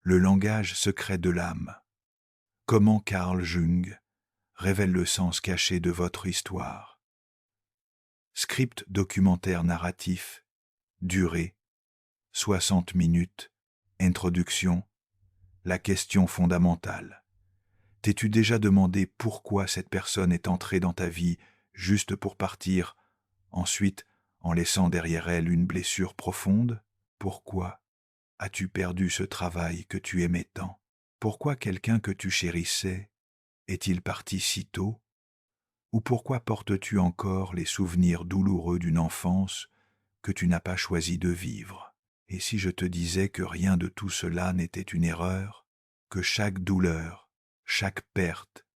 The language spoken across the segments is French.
Le langage secret de l'âme. Comment Carl Jung révèle le sens caché de votre histoire. Script documentaire narratif, durée, 60 minutes, introduction, la question fondamentale. T'es-tu déjà demandé pourquoi cette personne est entrée dans ta vie juste pour partir, ensuite en laissant derrière elle une blessure profonde? Pourquoi as-tu perdu ce travail que tu aimais tant? Pourquoi quelqu'un que tu chérissais est-il parti si tôt? Ou pourquoi portes-tu encore les souvenirs douloureux d'une enfance que tu n'as pas choisi de vivre? Et si je te disais que rien de tout cela n'était une erreur, que chaque douleur, chaque perte,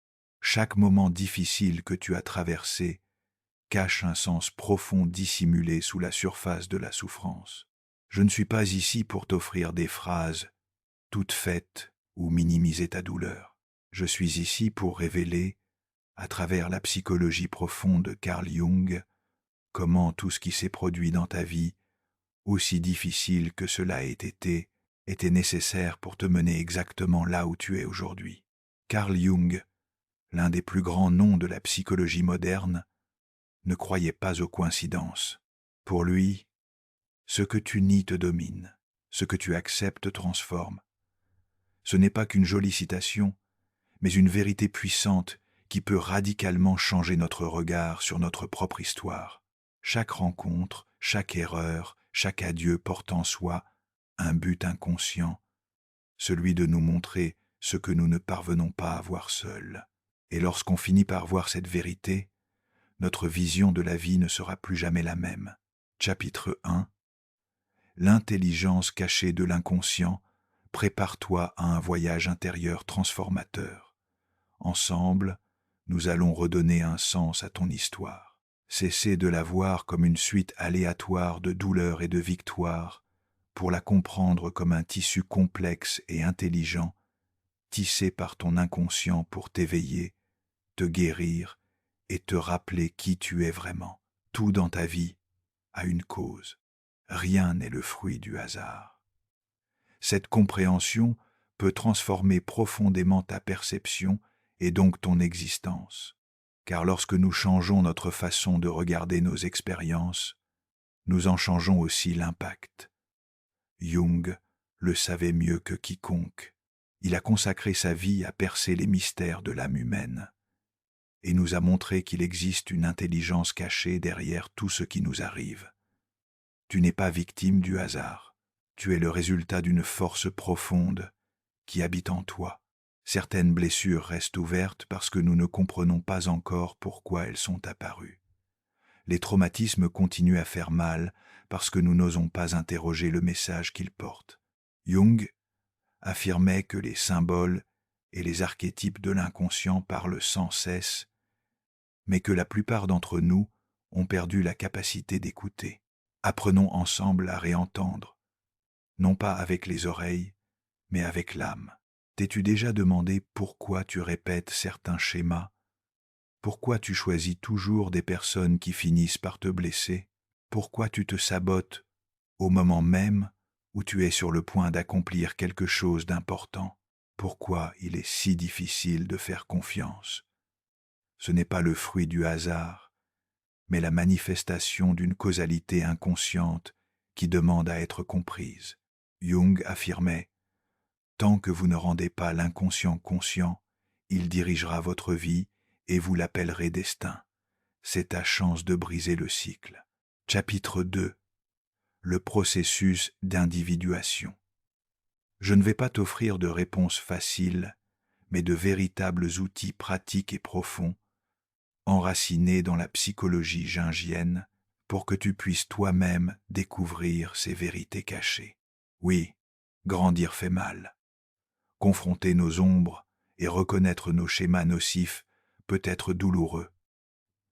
chaque moment difficile que tu as traversé cache un sens profond dissimulé sous la surface de la souffrance? Je ne suis pas ici pour t'offrir des phrases toutes faites ou minimiser ta douleur. Je suis ici pour révéler, à travers la psychologie profonde de Carl Jung, comment tout ce qui s'est produit dans ta vie, aussi difficile que cela ait été, était nécessaire pour te mener exactement là où tu es aujourd'hui. Carl Jung, l'un des plus grands noms de la psychologie moderne, ne croyait pas aux coïncidences. Pour lui, ce que tu nies te domine, ce que tu acceptes transforme. Ce n'est pas qu'une jolie citation, mais une vérité puissante qui peut radicalement changer notre regard sur notre propre histoire. Chaque rencontre, chaque erreur, chaque adieu porte en soi un but inconscient, celui de nous montrer ce que nous ne parvenons pas à voir seuls. Et lorsqu'on finit par voir cette vérité, notre vision de la vie ne sera plus jamais la même. Chapitre 1. L'intelligence cachée de l'inconscient, prépare-toi à un voyage intérieur transformateur. Ensemble, nous allons redonner un sens à ton histoire. Cessez de la voir comme une suite aléatoire de douleurs et de victoires, pour la comprendre comme un tissu complexe et intelligent, tissé par ton inconscient pour t'éveiller, te guérir et te rappeler qui tu es vraiment. Tout dans ta vie a une cause. Rien n'est le fruit du hasard. Cette compréhension peut transformer profondément ta perception et donc ton existence. Car lorsque nous changeons notre façon de regarder nos expériences, nous en changeons aussi l'impact. Jung le savait mieux que quiconque. Il a consacré sa vie à percer les mystères de l'âme humaine et nous a montré qu'il existe une intelligence cachée derrière tout ce qui nous arrive. Tu n'es pas victime du hasard. Tu es le résultat d'une force profonde qui habite en toi. Certaines blessures restent ouvertes parce que nous ne comprenons pas encore pourquoi elles sont apparues. Les traumatismes continuent à faire mal parce que nous n'osons pas interroger le message qu'ils portent. Jung affirmait que les symboles et les archétypes de l'inconscient parlent sans cesse, mais que la plupart d'entre nous ont perdu la capacité d'écouter. Apprenons ensemble à réentendre, non pas avec les oreilles, mais avec l'âme. T'es-tu déjà demandé pourquoi tu répètes certains schémas? Pourquoi tu choisis toujours des personnes qui finissent par te blesser? Pourquoi tu te sabotes au moment même où tu es sur le point d'accomplir quelque chose d'important? Pourquoi il est si difficile de faire confiance? Ce n'est pas le fruit du hasard, mais la manifestation d'une causalité inconsciente qui demande à être comprise. Jung affirmait: tant que vous ne rendez pas l'inconscient conscient, il dirigera votre vie et vous l'appellerez destin. C'est ta chance de briser le cycle. Chapitre 2. Le processus d'individuation. Je ne vais pas t'offrir de réponses faciles, mais de véritables outils pratiques et profonds, enracinés dans la psychologie jungienne, pour que tu puisses toi-même découvrir ces vérités cachées. Oui, grandir fait mal. Confronter nos ombres et reconnaître nos schémas nocifs peut être douloureux.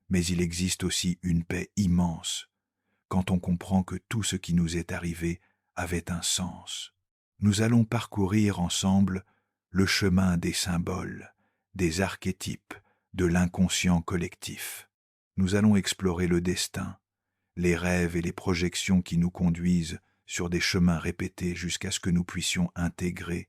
Mais il existe aussi une paix immense quand on comprend que tout ce qui nous est arrivé avait un sens. Nous allons parcourir ensemble le chemin des symboles, des archétypes, de l'inconscient collectif. Nous allons explorer le destin, les rêves et les projections qui nous conduisent sur des chemins répétés jusqu'à ce que nous puissions intégrer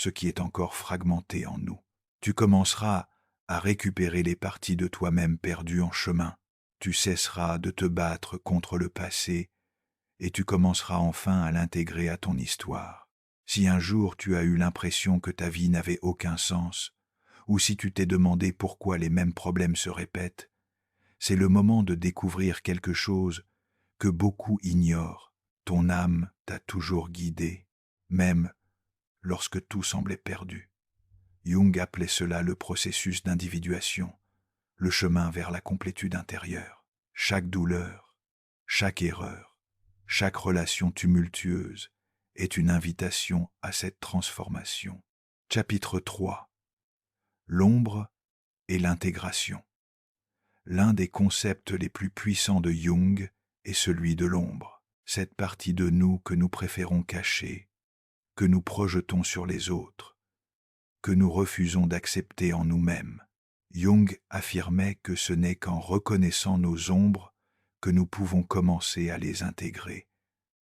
ce qui est encore fragmenté en nous. Tu commenceras à récupérer les parties de toi-même perdues en chemin. Tu cesseras de te battre contre le passé et tu commenceras enfin à l'intégrer à ton histoire. Si un jour tu as eu l'impression que ta vie n'avait aucun sens, ou si tu t'es demandé pourquoi les mêmes problèmes se répètent, c'est le moment de découvrir quelque chose que beaucoup ignorent. Ton âme t'a toujours guidé, même lorsque tout semblait perdu. Jung appelait cela le processus d'individuation, le chemin vers la complétude intérieure. Chaque douleur, chaque erreur, chaque relation tumultueuse est une invitation à cette transformation. Chapitre 3. L'ombre et l'intégration. L'un des concepts les plus puissants de Jung est celui de l'ombre, cette partie de nous que nous préférons cacher, que nous projetons sur les autres, que nous refusons d'accepter en nous-mêmes. Jung affirmait que ce n'est qu'en reconnaissant nos ombres que nous pouvons commencer à les intégrer,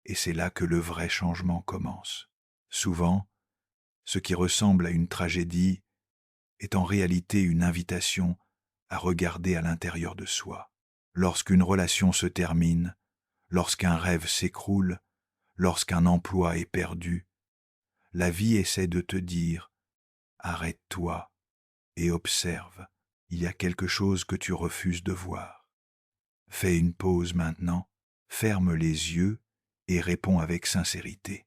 et c'est là que le vrai changement commence. Souvent, ce qui ressemble à une tragédie est en réalité une invitation à regarder à l'intérieur de soi. Lorsqu'une relation se termine, lorsqu'un rêve s'écroule, lorsqu'un emploi est perdu, la vie essaie de te dire « Arrête-toi et observe, il y a quelque chose que tu refuses de voir. Fais une pause maintenant, ferme les yeux et réponds avec sincérité.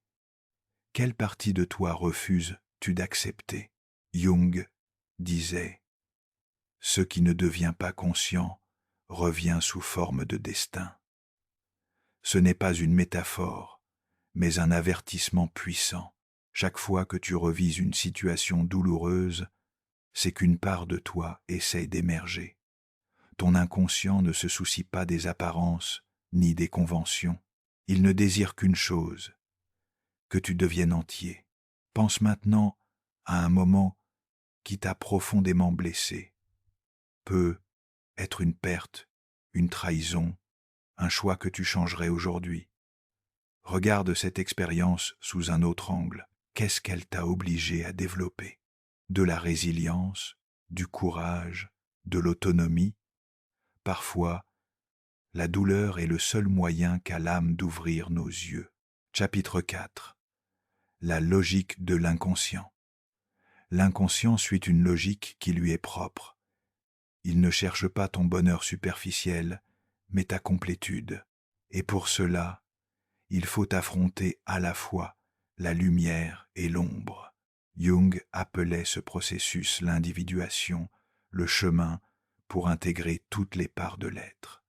Quelle partie de toi refuses-tu d'accepter ?» Jung disait « Ce qui ne devient pas conscient revient sous forme de destin. » Ce n'est pas une métaphore, mais un avertissement puissant. Chaque fois que tu revis une situation douloureuse, c'est qu'une part de toi essaie d'émerger. Ton inconscient ne se soucie pas des apparences ni des conventions. Il ne désire qu'une chose, que tu deviennes entier. Pense maintenant à un moment qui t'a profondément blessé. Peut être une perte, une trahison, un choix que tu changerais aujourd'hui. Regarde cette expérience sous un autre angle. Qu'est-ce qu'elle t'a obligé à développer? De la résilience, du courage, de l'autonomie. Parfois, la douleur est le seul moyen qu'a l'âme d'ouvrir nos yeux. Chapitre 4. La logique de l'inconscient. L'inconscient suit une logique qui lui est propre. Il ne cherche pas ton bonheur superficiel, mais ta complétude. Et pour cela, il faut affronter à la fois la lumière et l'ombre. Jung appelait ce processus l'individuation, le chemin pour intégrer toutes les parts de l'être.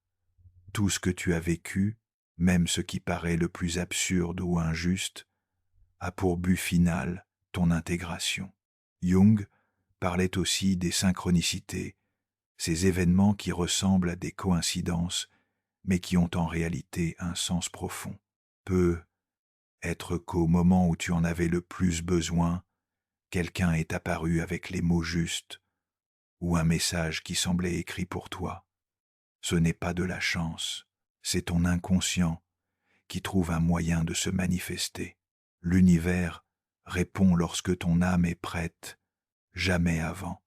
Tout ce que tu as vécu, même ce qui paraît le plus absurde ou injuste, a pour but final ton intégration. Jung parlait aussi des synchronicités, ces événements qui ressemblent à des coïncidences, mais qui ont en réalité un sens profond. Peut être qu'au moment où tu en avais le plus besoin, quelqu'un est apparu avec les mots justes, ou un message qui semblait écrit pour toi. Ce n'est pas de la chance, c'est ton inconscient qui trouve un moyen de se manifester. L'univers répond lorsque ton âme est prête, jamais avant.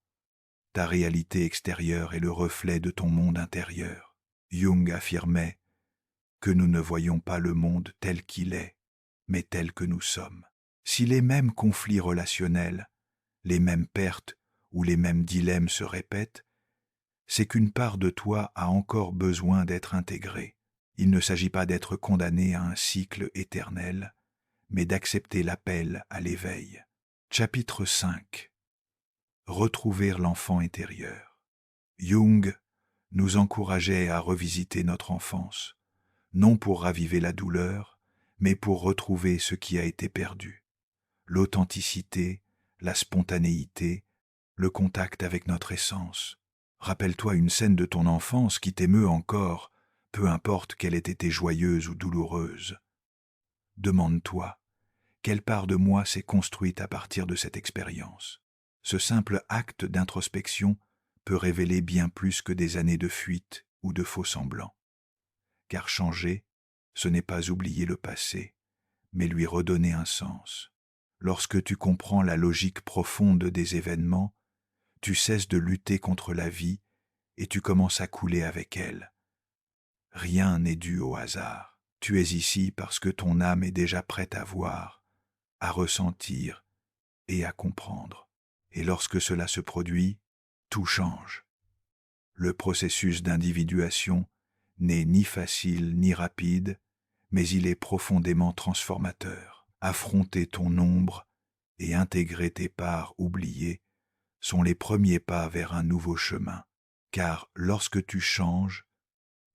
Ta réalité extérieure est le reflet de ton monde intérieur. Jung affirmait que nous ne voyons pas le monde tel qu'il est, mais tel que nous sommes. Si les mêmes conflits relationnels, les mêmes pertes ou les mêmes dilemmes se répètent, c'est qu'une part de toi a encore besoin d'être intégrée. Il ne s'agit pas d'être condamné à un cycle éternel, mais d'accepter l'appel à l'éveil. Chapitre 5. Retrouver l'enfant intérieur. Jung nous encourageait à revisiter notre enfance, non pour raviver la douleur, mais pour retrouver ce qui a été perdu. L'authenticité, la spontanéité, le contact avec notre essence. Rappelle-toi une scène de ton enfance qui t'émeut encore, peu importe qu'elle ait été joyeuse ou douloureuse. Demande-toi, quelle part de moi s'est construite à partir de cette expérience? Ce simple acte d'introspection peut révéler bien plus que des années de fuite ou de faux-semblants. Car changer, ce n'est pas oublier le passé, mais lui redonner un sens. Lorsque tu comprends la logique profonde des événements, tu cesses de lutter contre la vie et tu commences à couler avec elle. Rien n'est dû au hasard. Tu es ici parce que ton âme est déjà prête à voir, à ressentir et à comprendre. Et lorsque cela se produit, tout change. Le processus d'individuation n'est ni facile ni rapide, mais il est profondément transformateur. Affronter ton ombre et intégrer tes parts oubliées sont les premiers pas vers un nouveau chemin, car lorsque tu changes,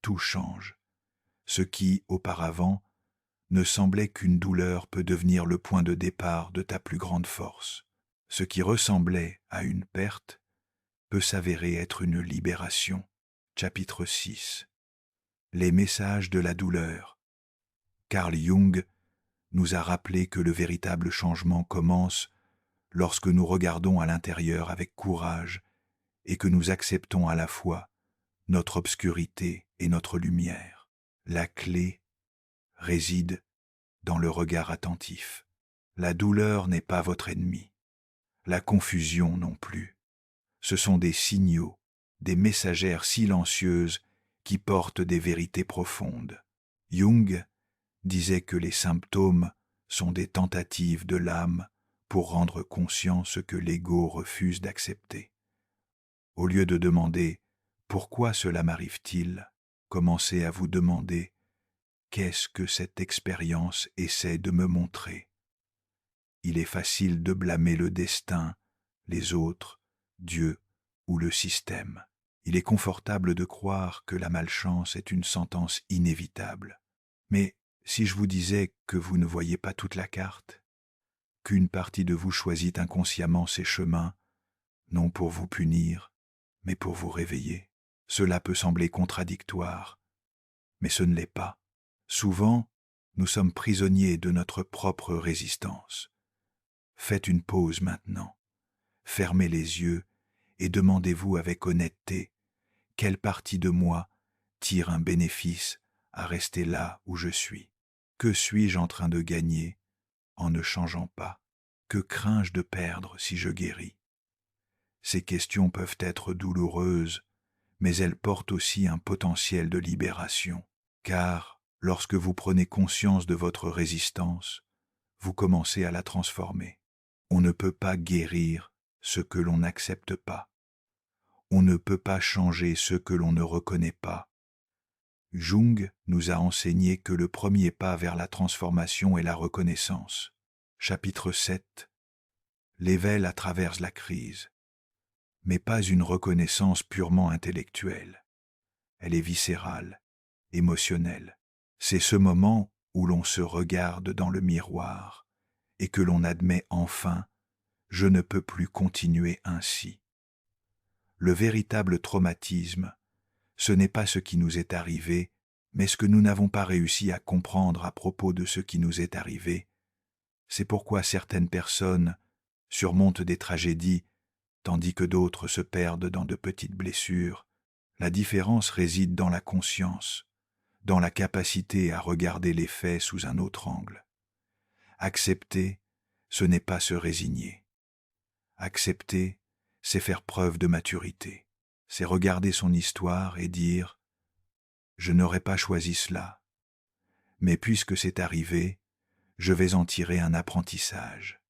tout change. Ce qui, auparavant, ne semblait qu'une douleur peut devenir le point de départ de ta plus grande force. Ce qui ressemblait à une perte peut s'avérer être une libération. Chapitre 6. Les messages de la douleur. Carl Jung nous a rappelé que le véritable changement commence lorsque nous regardons à l'intérieur avec courage et que nous acceptons à la fois notre obscurité et notre lumière. La clé réside dans le regard attentif. La douleur n'est pas votre ennemi, la confusion non plus. Ce sont des signaux, des messagères silencieuses qui portent des vérités profondes. Jung disait que les symptômes sont des tentatives de l'âme pour rendre conscient ce que l'ego refuse d'accepter. Au lieu de demander « Pourquoi cela m'arrive-t-il ?», commencez à vous demander « Qu'est-ce que cette expérience essaie de me montrer ?» Il est facile de blâmer le destin, les autres, Dieu ou le système. Il est confortable de croire que la malchance est une sentence inévitable. Mais si je vous disais que vous ne voyez pas toute la carte, qu'une partie de vous choisit inconsciemment ces chemins, non pour vous punir, mais pour vous réveiller, cela peut sembler contradictoire, mais ce ne l'est pas. Souvent, nous sommes prisonniers de notre propre résistance. Faites une pause maintenant, fermez les yeux et demandez-vous avec honnêteté quelle partie de moi tire un bénéfice à rester là où je suis. Que suis-je en train de gagner en ne changeant pas? Que crains-je de perdre si je guéris? Ces questions peuvent être douloureuses, mais elles portent aussi un potentiel de libération, car lorsque vous prenez conscience de votre résistance, vous commencez à la transformer. On ne peut pas guérir ce que l'on n'accepte pas. On ne peut pas changer ce que l'on ne reconnaît pas. Jung nous a enseigné que le premier pas vers la transformation est la reconnaissance. Chapitre 7. L'éveil à travers la crise. Mais pas une reconnaissance purement intellectuelle. Elle est viscérale, émotionnelle. C'est ce moment où l'on se regarde dans le miroir et que l'on admet enfin « je ne peux plus continuer ainsi ». Le véritable traumatisme, ce n'est pas ce qui nous est arrivé, mais ce que nous n'avons pas réussi à comprendre à propos de ce qui nous est arrivé. C'est pourquoi certaines personnes surmontent des tragédies, tandis que d'autres se perdent dans de petites blessures. La différence réside dans la conscience, dans la capacité à regarder les faits sous un autre angle. Accepter, ce n'est pas se résigner. Accepter, c'est faire preuve de maturité. C'est regarder son histoire et dire « Je n'aurais pas choisi cela, mais puisque c'est arrivé, je vais en tirer un apprentissage. »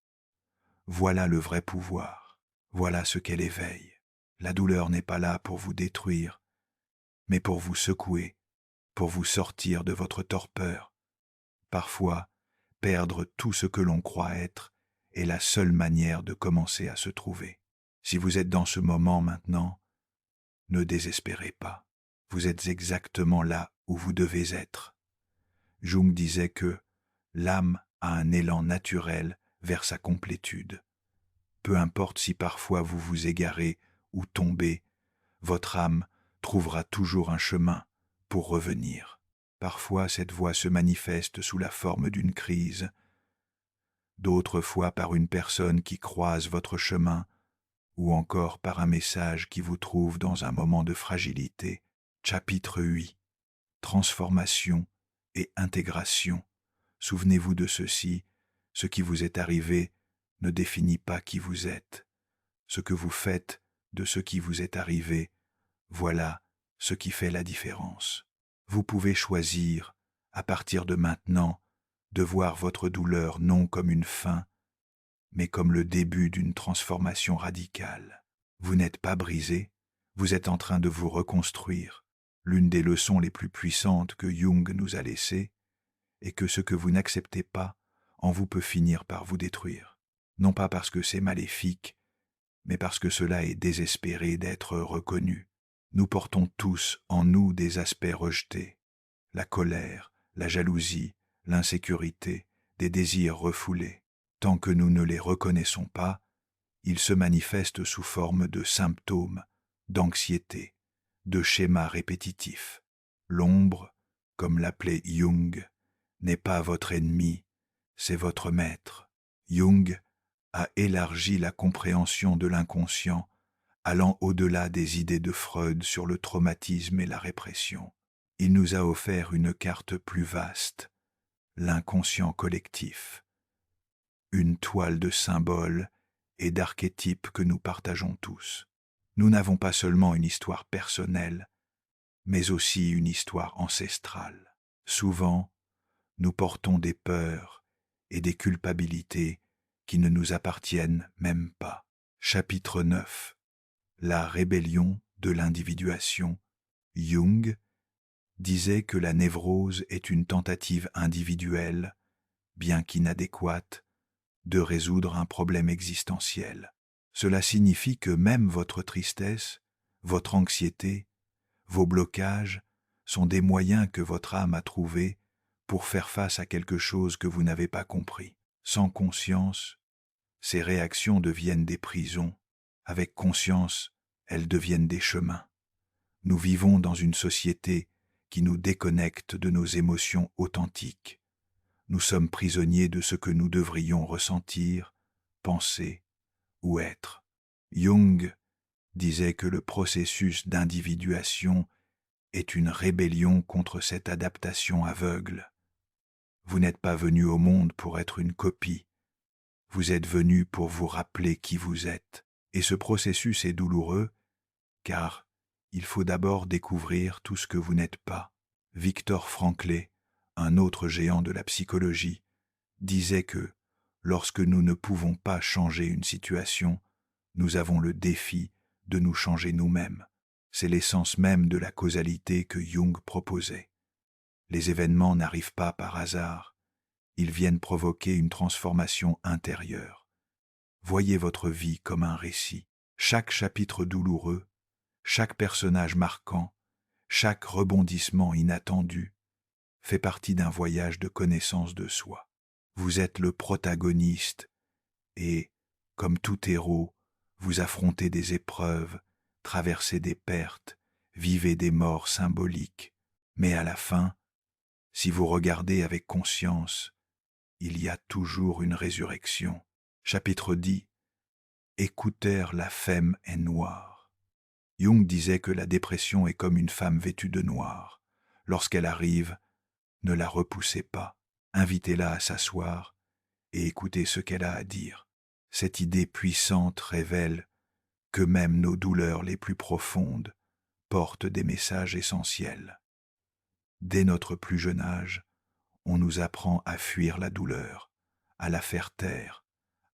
Voilà le vrai pouvoir, voilà ce qu'est l'éveil. La douleur n'est pas là pour vous détruire, mais pour vous secouer, pour vous sortir de votre torpeur. Parfois, perdre tout ce que l'on croit être est la seule manière de commencer à se trouver. Si vous êtes dans ce moment maintenant, ne désespérez pas. Vous êtes exactement là où vous devez être. Jung disait que l'âme a un élan naturel vers sa complétude. Peu importe si parfois vous vous égarez ou tombez, votre âme trouvera toujours un chemin pour revenir. Parfois cette voie se manifeste sous la forme d'une crise, d'autres fois par une personne qui croise votre chemin, ou encore par un message qui vous trouve dans un moment de fragilité. Chapitre 8. Transformation et intégration. Souvenez-vous de ceci, ce qui vous est arrivé ne définit pas qui vous êtes. Ce que vous faites de ce qui vous est arrivé, voilà ce qui fait la différence. Vous pouvez choisir, à partir de maintenant, de voir votre douleur non comme une fin, mais comme le début d'une transformation radicale. Vous n'êtes pas brisé, vous êtes en train de vous reconstruire. L'une des leçons les plus puissantes que Jung nous a laissées est que ce que vous n'acceptez pas en vous peut finir par vous détruire. Non pas parce que c'est maléfique, mais parce que cela est désespéré d'être reconnu. Nous portons tous en nous des aspects rejetés, la colère, la jalousie, l'insécurité, des désirs refoulés. Tant que nous ne les reconnaissons pas, ils se manifestent sous forme de symptômes, d'anxiété, de schémas répétitifs. L'ombre, comme l'appelait Jung, n'est pas votre ennemi, c'est votre maître. Jung a élargi la compréhension de l'inconscient, allant au-delà des idées de Freud sur le traumatisme et la répression. Il nous a offert une carte plus vaste, l'inconscient collectif, une toile de symboles et d'archétypes que nous partageons tous. Nous n'avons pas seulement une histoire personnelle, mais aussi une histoire ancestrale. Souvent, nous portons des peurs et des culpabilités qui ne nous appartiennent même pas. Chapitre 9. La rébellion de l'individuation. Jung disait que la névrose est une tentative individuelle, bien qu'inadéquate, de résoudre un problème existentiel. Cela signifie que même votre tristesse, votre anxiété, vos blocages sont des moyens que votre âme a trouvés pour faire face à quelque chose que vous n'avez pas compris. Sans conscience, ces réactions deviennent des prisons. Avec conscience, elles deviennent des chemins. Nous vivons dans une société qui nous déconnecte de nos émotions authentiques. Nous sommes prisonniers de ce que nous devrions ressentir, penser ou être. Jung disait que le processus d'individuation est une rébellion contre cette adaptation aveugle. Vous n'êtes pas venu au monde pour être une copie. Vous êtes venu pour vous rappeler qui vous êtes. Et ce processus est douloureux, car il faut d'abord découvrir tout ce que vous n'êtes pas. Viktor Frankl, un autre géant de la psychologie, disait que, lorsque nous ne pouvons pas changer une situation, nous avons le défi de nous changer nous-mêmes. C'est l'essence même de la causalité que Jung proposait. Les événements n'arrivent pas par hasard, ils viennent provoquer une transformation intérieure. Voyez votre vie comme un récit. Chaque chapitre douloureux, chaque personnage marquant, chaque rebondissement inattendu fait partie d'un voyage de connaissance de soi. Vous êtes le protagoniste et, comme tout héros, vous affrontez des épreuves, traversez des pertes, vivez des morts symboliques. Mais à la fin, si vous regardez avec conscience, il y a toujours une résurrection. Chapitre 10. Écouter la femme est noire. Jung disait que la dépression est comme une femme vêtue de noir. Lorsqu'elle arrive, ne la repoussez pas, invitez-la à s'asseoir et écoutez ce qu'elle a à dire. Cette idée puissante révèle que même nos douleurs les plus profondes portent des messages essentiels. Dès notre plus jeune âge, on nous apprend à fuir la douleur, à la faire taire,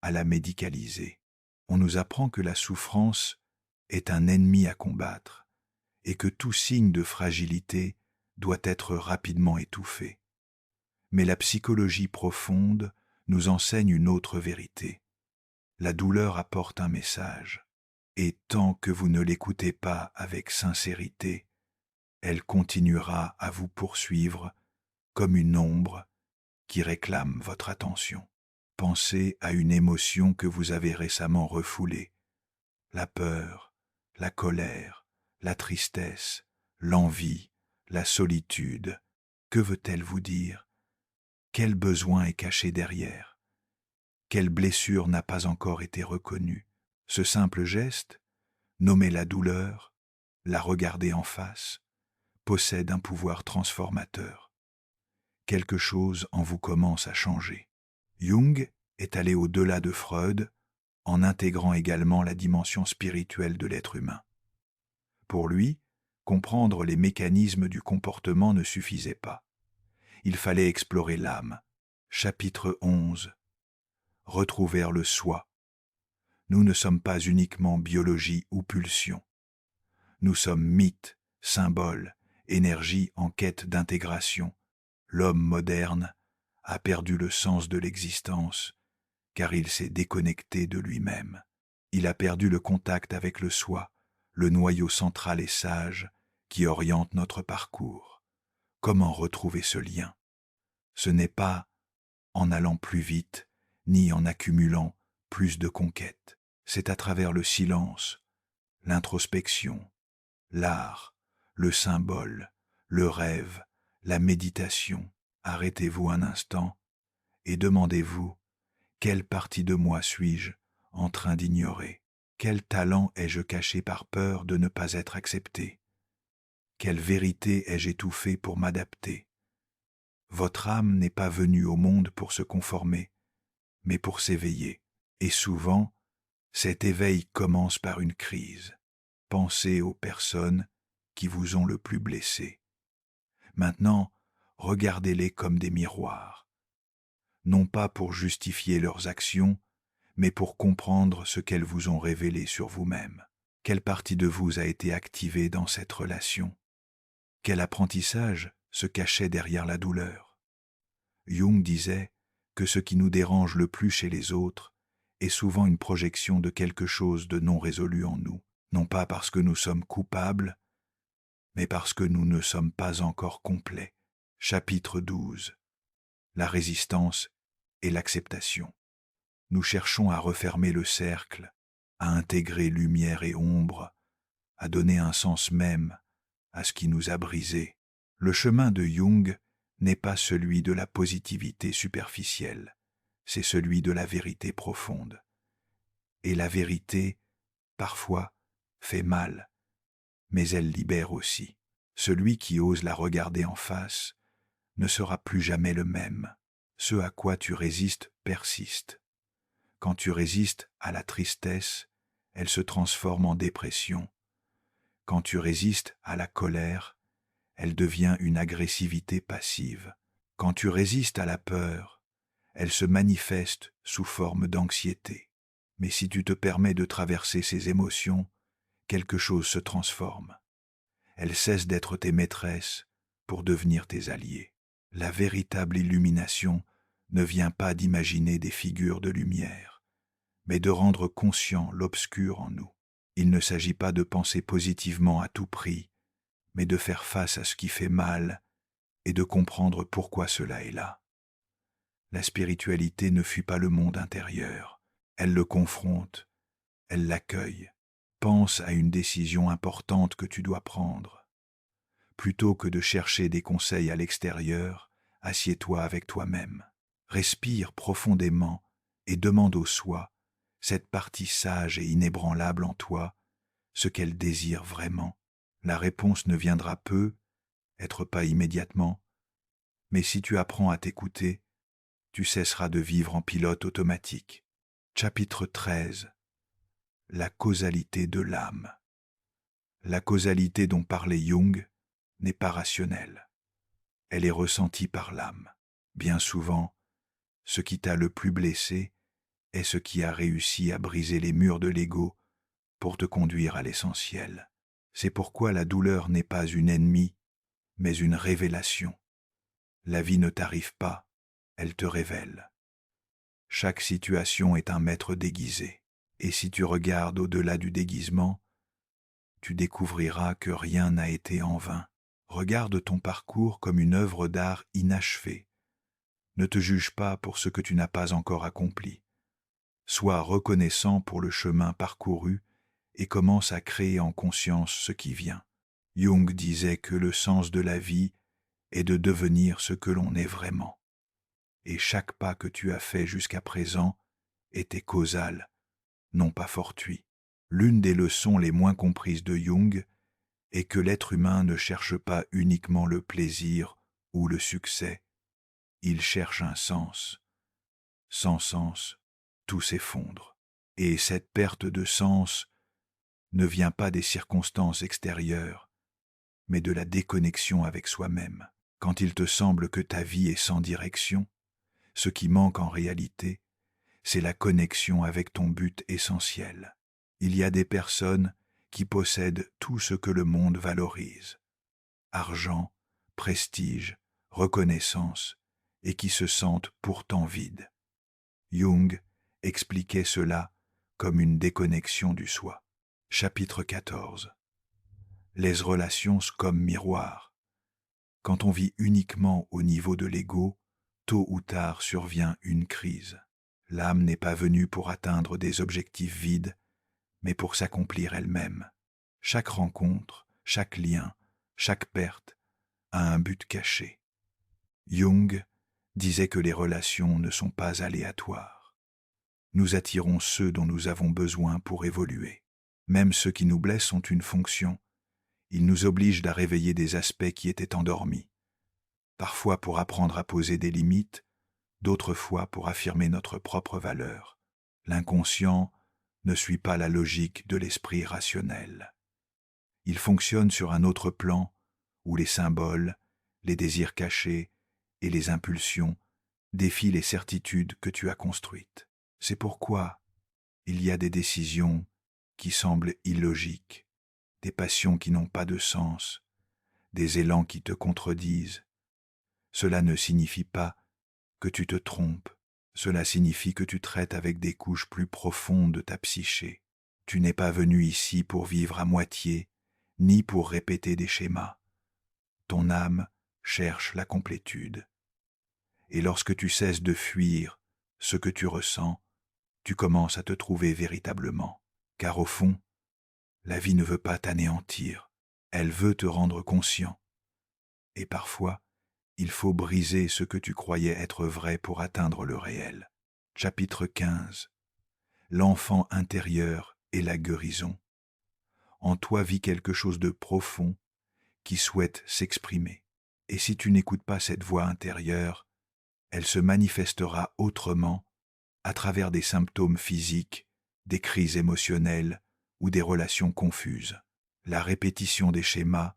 à la médicaliser. On nous apprend que la souffrance est un ennemi à combattre et que tout signe de fragilité doit être rapidement étouffé. Mais la psychologie profonde nous enseigne une autre vérité. La douleur apporte un message, et tant que vous ne l'écoutez pas avec sincérité, elle continuera à vous poursuivre comme une ombre qui réclame votre attention. Pensez à une émotion que vous avez récemment refoulée. La peur, la colère, la tristesse, l'envie, la solitude. Que veut-elle vous dire? Quel besoin est caché derrière? Quelle blessure n'a pas encore été reconnue? Ce simple geste, nommer la douleur, la regarder en face, possède un pouvoir transformateur. Quelque chose en vous commence à changer. Jung est allé au-delà de Freud en intégrant également la dimension spirituelle de l'être humain. Pour lui, comprendre les mécanismes du comportement ne suffisait pas. Il fallait explorer l'âme. Chapitre 11. Retrouver le soi. Nous ne sommes pas uniquement biologie ou pulsion. Nous sommes mythes, symboles, énergie en quête d'intégration. L'homme moderne a perdu le sens de l'existence, car il s'est déconnecté de lui-même. Il a perdu le contact avec le soi, le noyau central et sage qui oriente notre parcours. Comment retrouver ce lien? Ce n'est pas en allant plus vite, ni en accumulant plus de conquêtes. C'est à travers le silence, l'introspection, l'art, le symbole, le rêve, la méditation. Arrêtez-vous un instant et demandez-vous: quelle partie de moi suis-je en train d'ignorer? Quel talent ai-je caché par peur de ne pas être accepté? Quelle vérité ai-je étouffée pour m'adapter? Votre âme n'est pas venue au monde pour se conformer, mais pour s'éveiller. Et souvent, cet éveil commence par une crise. Pensez aux personnes qui vous ont le plus blessé. Maintenant, regardez-les comme des miroirs, non pas pour justifier leurs actions, mais pour comprendre ce qu'elles vous ont révélé sur vous-même. Quelle partie de vous a été activée dans cette relation? Quel apprentissage se cachait derrière la douleur? Jung disait que ce qui nous dérange le plus chez les autres est souvent une projection de quelque chose de non résolu en nous, non pas parce que nous sommes coupables, mais parce que nous ne sommes pas encore complets. Chapitre 12. La résistance et l'acceptation. Nous cherchons à refermer le cercle, à intégrer lumière et ombre, à donner un sens même à ce qui nous a brisés. Le chemin de Jung n'est pas celui de la positivité superficielle, c'est celui de la vérité profonde. Et la vérité, parfois, fait mal, mais elle libère aussi. Celui qui ose la regarder en face ne sera plus jamais le même. Ce à quoi tu résistes persiste. Quand tu résistes à la tristesse, elle se transforme en dépression. Quand tu résistes à la colère, elle devient une agressivité passive. Quand tu résistes à la peur, elle se manifeste sous forme d'anxiété. Mais si tu te permets de traverser ces émotions, quelque chose se transforme. Elles cessent d'être tes maîtresses pour devenir tes alliés. La véritable illumination ne vient pas d'imaginer des figures de lumière, mais de rendre conscient l'obscur en nous. Il ne s'agit pas de penser positivement à tout prix, mais de faire face à ce qui fait mal et de comprendre pourquoi cela est là. La spiritualité ne fuit pas le monde intérieur, elle le confronte, elle l'accueille. Pense à une décision importante que tu dois prendre. Plutôt que de chercher des conseils à l'extérieur, assieds-toi avec toi-même. Respire profondément et demande au soi, cette partie sage et inébranlable en toi, ce qu'elle désire vraiment. La réponse ne viendra peu, être pas immédiatement, mais si tu apprends à t'écouter, tu cesseras de vivre en pilote automatique. Chapitre 13. La causalité de l'âme. La causalité dont parlait Jung n'est pas rationnelle. Elle est ressentie par l'âme. Bien souvent, ce qui t'a le plus blessé est ce qui a réussi à briser les murs de l'ego pour te conduire à l'essentiel. C'est pourquoi la douleur n'est pas une ennemie, mais une révélation. La vie ne t'arrive pas, elle te révèle. Chaque situation est un maître déguisé, et si tu regardes au-delà du déguisement, tu découvriras que rien n'a été en vain. Regarde ton parcours comme une œuvre d'art inachevée. Ne te juge pas pour ce que tu n'as pas encore accompli. Sois reconnaissant pour le chemin parcouru et commence à créer en conscience ce qui vient. Jung disait que le sens de la vie est de devenir ce que l'on est vraiment. Et chaque pas que tu as fait jusqu'à présent était causal, non pas fortuit. L'une des leçons les moins comprises de Jung est que l'être humain ne cherche pas uniquement le plaisir ou le succès, il cherche un sens. Sans sens, tout s'effondre. Et cette perte de sens ne vient pas des circonstances extérieures, mais de la déconnexion avec soi-même. Quand il te semble que ta vie est sans direction, ce qui manque en réalité, c'est la connexion avec ton but essentiel. Il y a des personnes qui possèdent tout ce que le monde valorise: argent, prestige, reconnaissance, et qui se sentent pourtant vides. Jung expliquait cela comme une déconnexion du soi. Chapitre 14. Les relations comme miroir. Quand on vit uniquement au niveau de l'ego, tôt ou tard survient une crise. L'âme n'est pas venue pour atteindre des objectifs vides, mais pour s'accomplir elle-même. Chaque rencontre, chaque lien, chaque perte a un but caché. Jung disait que les relations ne sont pas aléatoires. Nous attirons ceux dont nous avons besoin pour évoluer. Même ceux qui nous blessent ont une fonction. Ils nous obligent à réveiller des aspects qui étaient endormis. Parfois pour apprendre à poser des limites, d'autres fois pour affirmer notre propre valeur. L'inconscient ne suit pas la logique de l'esprit rationnel. Il fonctionne sur un autre plan où les symboles, les désirs cachés et les impulsions défient les certitudes que tu as construites. C'est pourquoi il y a des décisions qui semblent illogiques, des passions qui n'ont pas de sens, des élans qui te contredisent. Cela ne signifie pas que tu te trompes, cela signifie que tu traites avec des couches plus profondes de ta psyché. Tu n'es pas venu ici pour vivre à moitié, ni pour répéter des schémas. Ton âme cherche la complétude. Et lorsque tu cesses de fuir ce que tu ressens, tu commences à te trouver véritablement. Car au fond, la vie ne veut pas t'anéantir, elle veut te rendre conscient. Et parfois, il faut briser ce que tu croyais être vrai pour atteindre le réel. Chapitre 15. L'enfant intérieur et la guérison. En toi vit quelque chose de profond qui souhaite s'exprimer. Et si tu n'écoutes pas cette voix intérieure, elle se manifestera autrement à travers des symptômes physiques, des crises émotionnelles ou des relations confuses. La répétition des schémas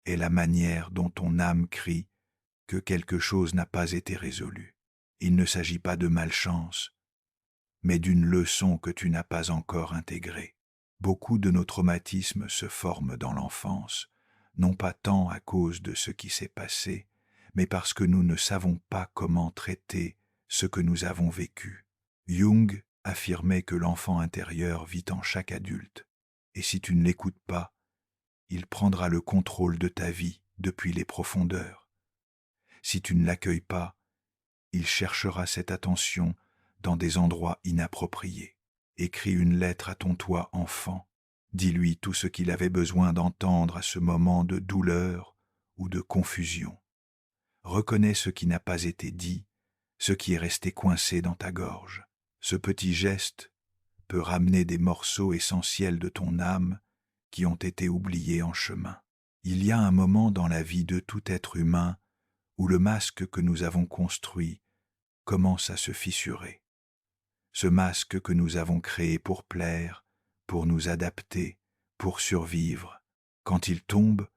est la manière dont ton âme crie que quelque chose n'a pas été résolu. Il ne s'agit pas de malchance, mais d'une leçon que tu n'as pas encore intégrée. Beaucoup de nos traumatismes se forment dans l'enfance, non pas tant à cause de ce qui s'est passé, mais parce que nous ne savons pas comment traiter ce que nous avons vécu. Jung affirmait que l'enfant intérieur vit en chaque adulte, et si tu ne l'écoutes pas, il prendra le contrôle de ta vie depuis les profondeurs. Si tu ne l'accueilles pas, il cherchera cette attention dans des endroits inappropriés. Écris une lettre à ton toi enfant. Dis-lui tout ce qu'il avait besoin d'entendre à ce moment de douleur ou de confusion. Reconnais ce qui n'a pas été dit, ce qui est resté coincé dans ta gorge. Ce petit geste peut ramener des morceaux essentiels de ton âme qui ont été oubliés en chemin. Il y a un moment dans la vie de tout être humain où le masque que nous avons construit commence à se fissurer. Ce masque que nous avons créé pour plaire, pour nous adapter, pour survivre, quand il tombe,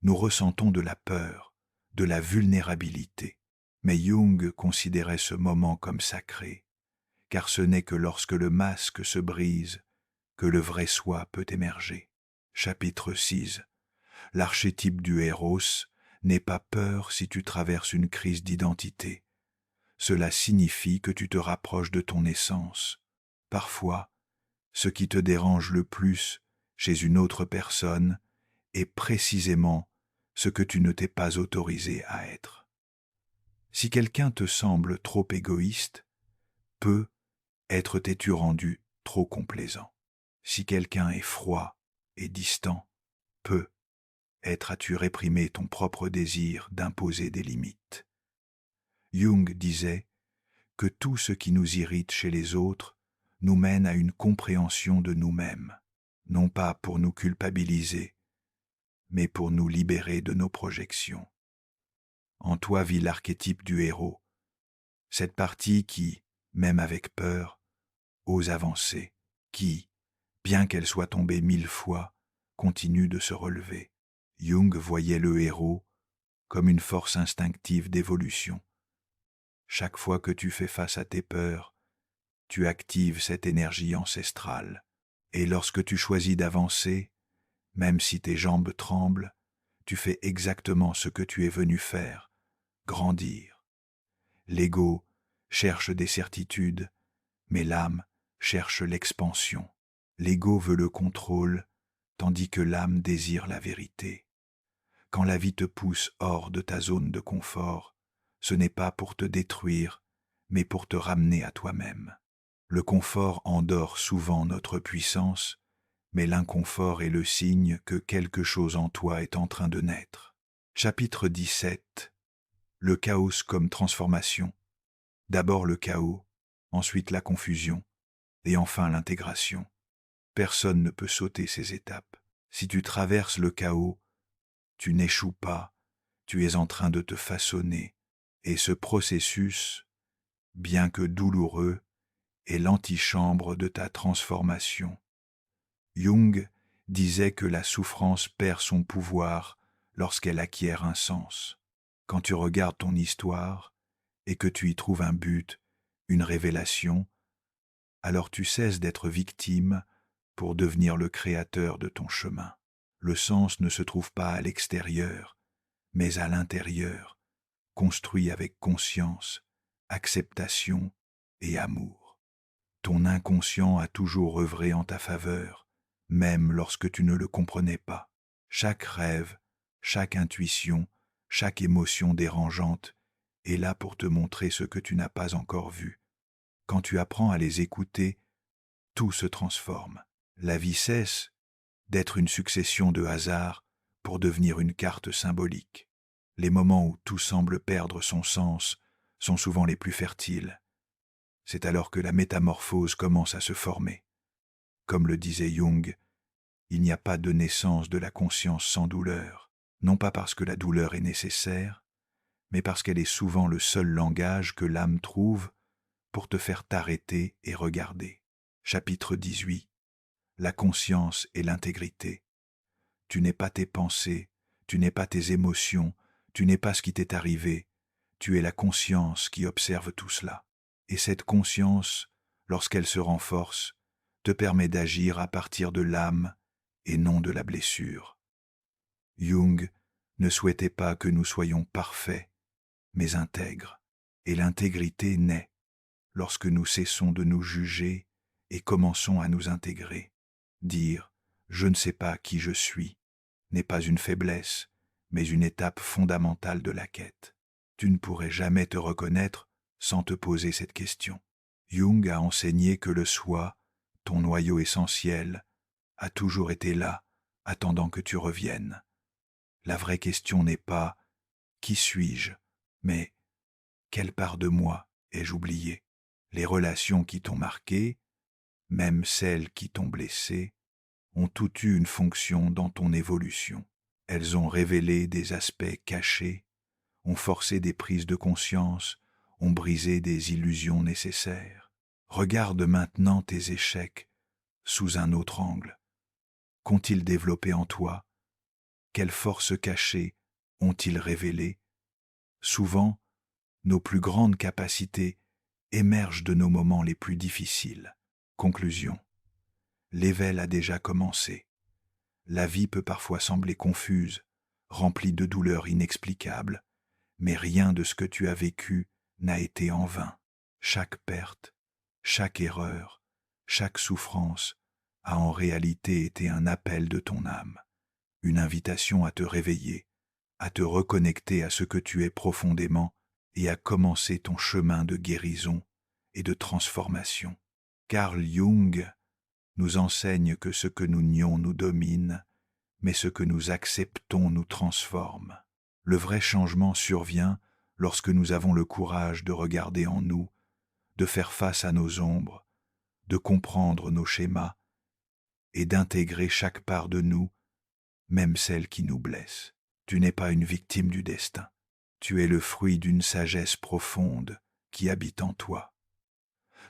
nous ressentons de la peur, de la vulnérabilité. Mais Jung considérait ce moment comme sacré, car ce n'est que lorsque le masque se brise que le vrai soi peut émerger. Chapitre 6. L'archétype du héros. N'aie pas peur si tu traverses une crise d'identité. Cela signifie que tu te rapproches de ton essence. Parfois, ce qui te dérange le plus chez une autre personne est précisément ce que tu ne t'es pas autorisé à être. Si quelqu'un te semble trop égoïste, peut être t'es-tu rendu trop complaisant. Si quelqu'un est froid et distant, peut être as-tu réprimé ton propre désir d'imposer des limites. Jung disait que tout ce qui nous irrite chez les autres nous mène à une compréhension de nous-mêmes, non pas pour nous culpabiliser, mais pour nous libérer de nos projections. En toi vit l'archétype du héros, cette partie qui, même avec peur, ose avancer, qui, bien qu'elle soit tombée 1000 fois, continue de se relever. Jung voyait le héros comme une force instinctive d'évolution. Chaque fois que tu fais face à tes peurs, tu actives cette énergie ancestrale. Et lorsque tu choisis d'avancer, même si tes jambes tremblent, tu fais exactement ce que tu es venu faire, grandir. L'ego cherche des certitudes, mais l'âme cherche l'expansion. L'ego veut le contrôle, tandis que l'âme désire la vérité. Quand la vie te pousse hors de ta zone de confort, ce n'est pas pour te détruire, mais pour te ramener à toi-même. Le confort endort souvent notre puissance, mais l'inconfort est le signe que quelque chose en toi est en train de naître. Chapitre 17. Le chaos comme transformation. D'abord le chaos, ensuite la confusion, et enfin l'intégration. Personne ne peut sauter ces étapes. Si tu traverses le chaos, tu n'échoues pas, tu es en train de te façonner, et ce processus, bien que douloureux, est l'antichambre de ta transformation. Jung disait que la souffrance perd son pouvoir lorsqu'elle acquiert un sens. Quand tu regardes ton histoire et que tu y trouves un but, une révélation, alors tu cesses d'être victime pour devenir le créateur de ton chemin. Le sens ne se trouve pas à l'extérieur, mais à l'intérieur, construit avec conscience, acceptation et amour. Ton inconscient a toujours œuvré en ta faveur, même lorsque tu ne le comprenais pas. Chaque rêve, chaque intuition, chaque émotion dérangeante est là pour te montrer ce que tu n'as pas encore vu. Quand tu apprends à les écouter, tout se transforme. La vie cesse d'être une succession de hasards pour devenir une carte symbolique. Les moments où tout semble perdre son sens sont souvent les plus fertiles. C'est alors que la métamorphose commence à se former. Comme le disait Jung, il n'y a pas de naissance de la conscience sans douleur, non pas parce que la douleur est nécessaire, mais parce qu'elle est souvent le seul langage que l'âme trouve pour te faire t'arrêter et regarder. Chapitre 18. La conscience et l'intégrité. Tu n'es pas tes pensées, tu n'es pas tes émotions, tu n'es pas ce qui t'est arrivé, tu es la conscience qui observe tout cela. Et cette conscience, lorsqu'elle se renforce, te permet d'agir à partir de l'âme et non de la blessure. Jung ne souhaitait pas que nous soyons parfaits, mais intègres, et l'intégrité naît lorsque nous cessons de nous juger et commençons à nous intégrer. Dire « je ne sais pas qui je suis » n'est pas une faiblesse, mais une étape fondamentale de la quête. Tu ne pourrais jamais te reconnaître sans te poser cette question. Jung a enseigné que le soi, ton noyau essentiel, a toujours été là, attendant que tu reviennes. La vraie question n'est pas « qui suis-je ?», mais « quelle part de moi ai-je oublié ?» Les relations qui t'ont marqué, même celles qui t'ont blessé, ont toutes eu une fonction dans ton évolution. Elles ont révélé des aspects cachés, ont forcé des prises de conscience, ont brisé des illusions nécessaires. Regarde maintenant tes échecs sous un autre angle. Qu'ont-ils développé en toi? Quelles forces cachées ont-ils révélées? Souvent, nos plus grandes capacités émergent de nos moments les plus difficiles. Conclusion. L'éveil a déjà commencé. La vie peut parfois sembler confuse, remplie de douleurs inexplicables, mais rien de ce que tu as vécu n'a été en vain. Chaque perte, chaque erreur, chaque souffrance a en réalité été un appel de ton âme, une invitation à te réveiller, à te reconnecter à ce que tu es profondément et à commencer ton chemin de guérison et de transformation. Carl Jung nous enseigne que ce que nous nions nous domine, mais ce que nous acceptons nous transforme. Le vrai changement survient lorsque nous avons le courage de regarder en nous, de faire face à nos ombres, de comprendre nos schémas et d'intégrer chaque part de nous, même celle qui nous blesse. Tu n'es pas une victime du destin. Tu es le fruit d'une sagesse profonde qui habite en toi.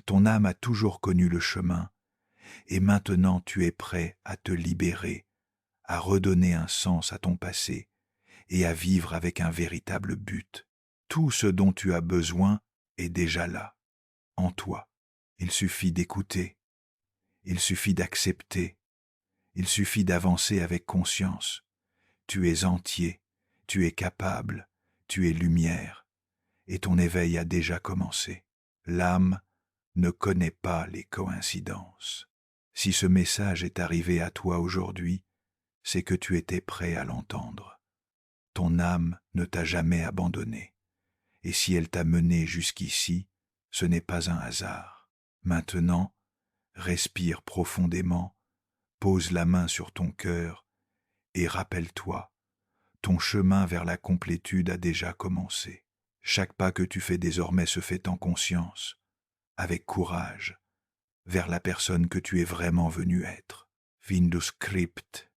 Ton âme a toujours connu le chemin, et maintenant tu es prêt à te libérer, à redonner un sens à ton passé et à vivre avec un véritable but. Tout ce dont tu as besoin est déjà là, en toi. Il suffit d'écouter, il suffit d'accepter, il suffit d'avancer avec conscience. Tu es entier, tu es capable, tu es lumière, et ton éveil a déjà commencé. L'âme ne connaît pas les coïncidences. Si ce message est arrivé à toi aujourd'hui, c'est que tu étais prêt à l'entendre. Ton âme ne t'a jamais abandonné, et si elle t'a mené jusqu'ici, ce n'est pas un hasard. Maintenant, respire profondément, pose la main sur ton cœur, et rappelle-toi, ton chemin vers la complétude a déjà commencé. Chaque pas que tu fais désormais se fait en conscience, avec courage, vers la personne que tu es vraiment venu être. Findus crypt